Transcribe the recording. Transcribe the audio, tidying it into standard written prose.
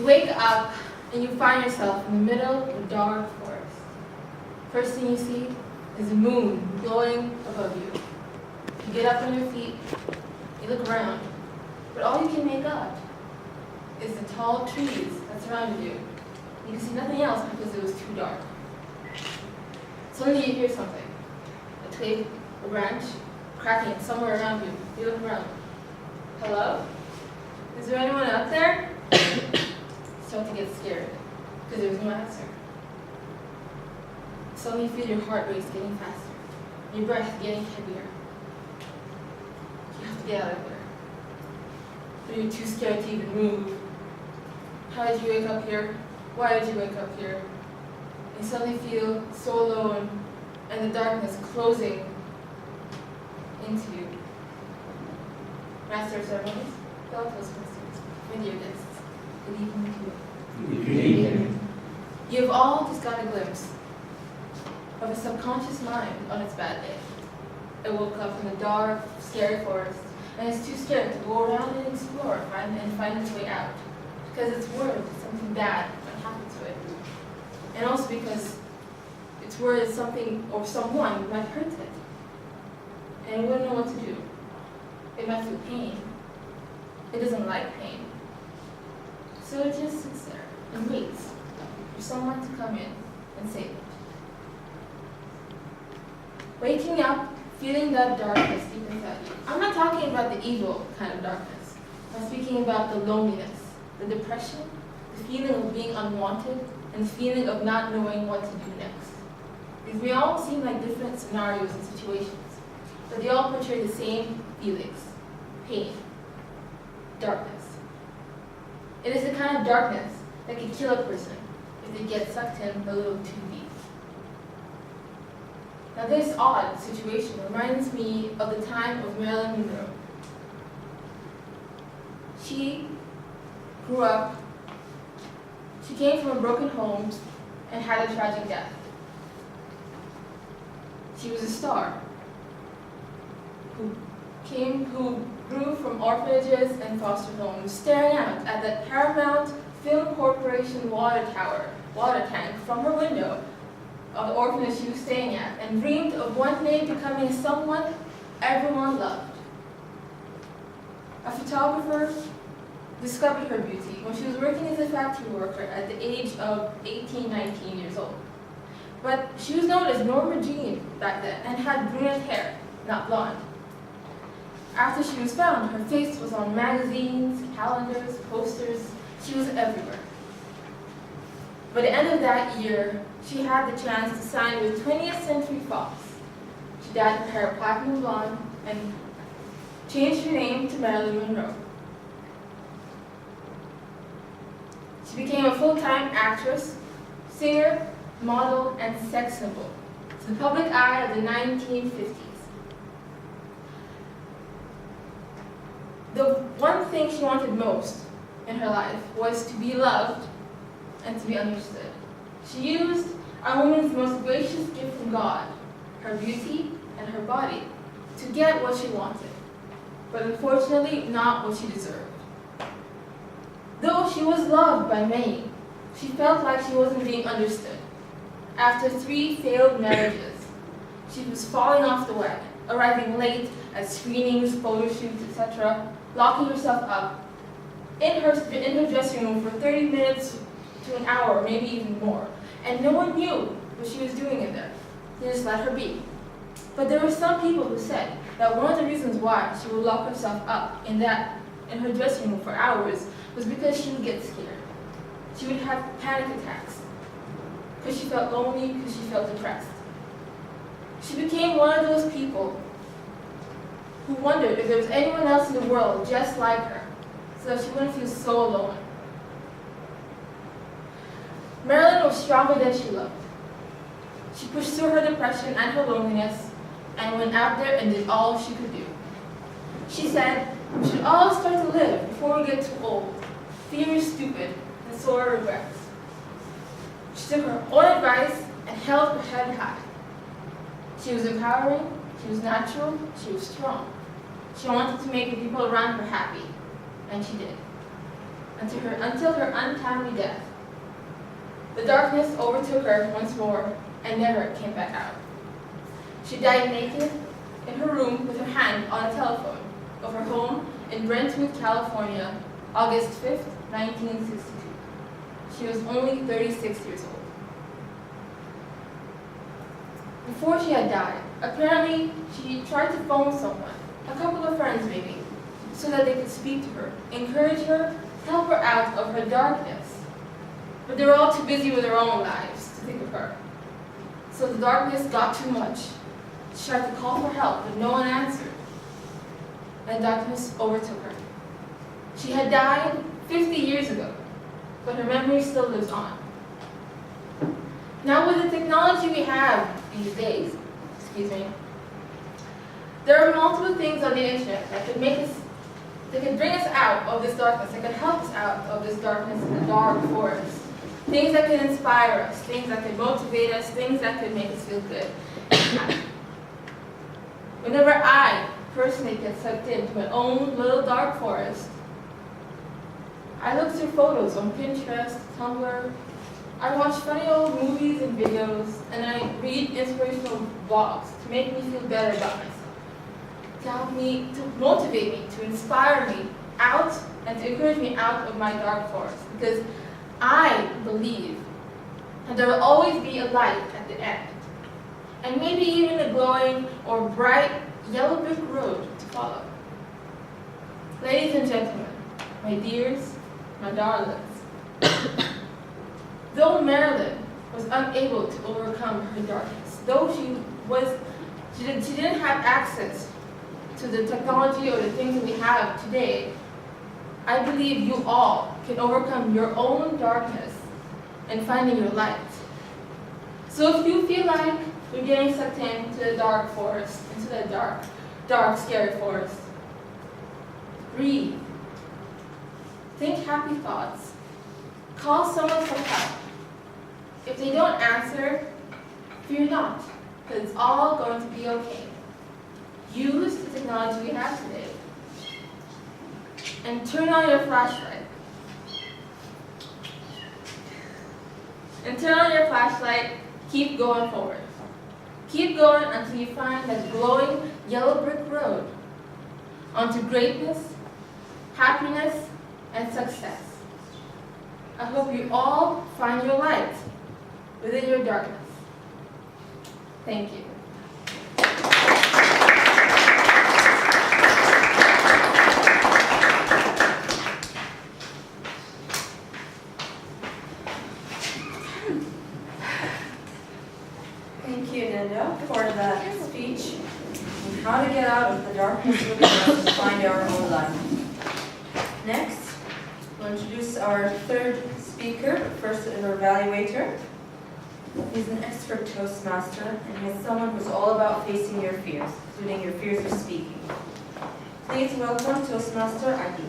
wake up and you find yourself in the middle of a dark forest. First thing you see is the moon glowing above you. You get up on your feet, you look around, but all you can make out is the tall trees that surrounded you. You can see nothing else because it was too dark. Suddenly you hear something. A twig, a branch, cracking somewhere around you. You look around. Hello? Is there anyone out there? You start to get scared because there's no answer. Suddenly you feel your heart rate getting faster, your breath getting heavier. You have to get out of there. But you're too scared to even move. How did you wake up here? Why did you wake up here? You suddenly feel so alone and the darkness closing into you. Master of Ceremonies, fellow Toastmasters, my dear guests, good evening to you. Good evening. You've all just got a glimpse of a subconscious mind on its bad day. It woke up in the dark, scary forest, and it's too scared to go around and explore and find its way out, because it's worried that something bad might happen to it. And also because it's worried that something or someone might hurt it. And it wouldn't know what to do. It might feel pain. It doesn't like pain. So it just sits there and waits for someone to come in and save it. Waking up, feeling that darkness deep inside you. I'm not talking about the evil kind of darkness. I'm speaking about the loneliness, the depression, the feeling of being unwanted, and the feeling of not knowing what to do next. Because we all seem like different scenarios and situations, but they all portray the same feelings: pain, darkness. It is the kind of darkness that can kill a person if they get sucked in a little too deep. Now this odd situation reminds me of the time of Marilyn Monroe. She grew up, she came from a broken home and had a tragic death. She was a star who grew from orphanages and foster homes, staring out at that Paramount Film Corporation water tank from her window of the orphanage she was staying at, and dreamed of one day becoming someone everyone loved. A photographer discovered her beauty when she was working as a factory worker at the age of 18, 19 years old. But she was known as Norma Jean back then and had brunette hair, not blonde. After she was found, her face was on magazines, calendars, posters. She was everywhere. By the end of that year, she had the chance to sign with 20th Century Fox. She dyed her hair platinum blonde and changed her name to Marilyn Monroe. She became a full-time actress, singer, model, and sex symbol to the public eye of the 1950s. The one thing she wanted most in her life was to be loved and to be understood. She used a woman's most gracious gift from God, her beauty and her body, to get what she wanted, but unfortunately not what she deserved. Though she was loved by many, she felt like she wasn't being understood. After 3 failed marriages, she was falling off the wagon, arriving late at screenings, photo shoots, etc., locking herself up in her dressing room for 30 minutes to an hour, maybe even more. And no one knew what she was doing in there. They just let her be. But there were some people who said that one of the reasons why she would lock herself up in her dressing room for hours was because she would get scared. She would have panic attacks because she felt lonely, because she felt depressed. She became one of those people who wondered if there was anyone else in the world just like her, so that she wouldn't feel so alone. Marilyn was stronger than she looked. She pushed through her depression and her loneliness and went out there and did all she could do. She said, "We should all start to live before we get too old. Fear is stupid, and so are regrets." She took her own advice and held her head high. She was empowering, she was natural, she was strong. She wanted to make the people around her happy, and she did. until her untimely death. The darkness overtook her once more and never came back out. She died naked in her room with her hand on a telephone of her home in Brentwood, California, August 5th, 1962. She was only 36 years old. Before she had died, apparently she tried to phone someone, a couple of friends maybe, so that they could speak to her, encourage her, help her out of her darkness. But they were all too busy with their own lives to think of her. So the darkness got too much. She tried to call for help, but no one answered. And darkness overtook her. She had died 50 years ago, but her memory still lives on. Now with the technology we have these days, there are multiple things on the internet that could bring us out of this darkness, that could help us out of this darkness in the dark forest. Things that could inspire us, things that could motivate us, things that could make us feel good. Whenever I personally get sucked into my own little dark forest, I look through photos on Pinterest, Tumblr, I watch funny old movies and videos, and I read inspirational blogs to make me feel better about myself, to help me, to motivate me, to inspire me out, and to encourage me out of my dark forest. Because I believe that there will always be a light at the end, and maybe even a glowing or bright yellow brick road to follow. Ladies and gentlemen, my dears, my darlings, though Marilyn was unable to overcome her darkness, though she didn't have access to the technology or the things that we have today, I believe you all can overcome your own darkness and finding your light. So if you feel like you're getting sucked into the dark forest, into the dark, scary forest, breathe. Think happy thoughts. Call someone for help. If they don't answer, fear not, because it's all going to be okay. Use the technology we have today. And turn on your flashlight. Keep going forward. Keep going until you find that glowing yellow brick road onto greatness, happiness, and success. I hope you all find your light within your darkness. Thank you. Thank you, Nada, for that speech on how to get out of the darkness of the world and find our own light. Next, we'll introduce our third speaker, first our evaluator. He's an expert Toastmaster, and he's someone who's all about facing your fears, including your fears of speaking. Please welcome Toastmaster Adi.